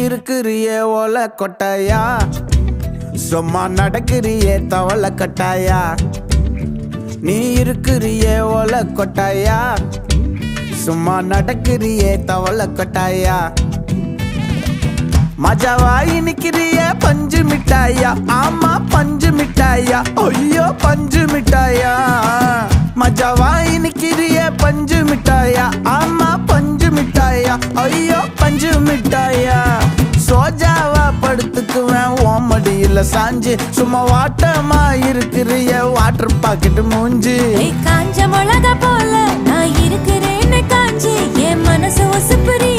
இருக்கிறியே ஓல கொட்டாயா, சும்மா நடக்கிறியே தவள கட்டாயா. நீ இருக்கிறியே ஓல கொட்டாயா, சும்மா நடக்கிறியே தவள கொட்டாயா. மஜாவாய் நிக்கிறிய பஞ்சு மிட்டாயா, ஆமா பஞ்சு மிட்டாயா, ஐயோ பஞ்சு மிட்டாயா. மஜாவாய் நிக்கிறிய பஞ்சு மிட்டாயா, ஆமா பஞ்சு மிட்டாயா, ஐயோ பஞ்சு மிட்டாயா. சோஜாவா படுத்துக்குவேன் ஓமடியில சாஞ்சு, சும்மா வாட்டமா இருக்கிறிய வாட்டர் பாக்கெட் மூஞ்சி. காஞ்ச மிளகா போல நான் இருக்கிறேன்னு காஞ்சி, என் மனசு ஒசுப்புறி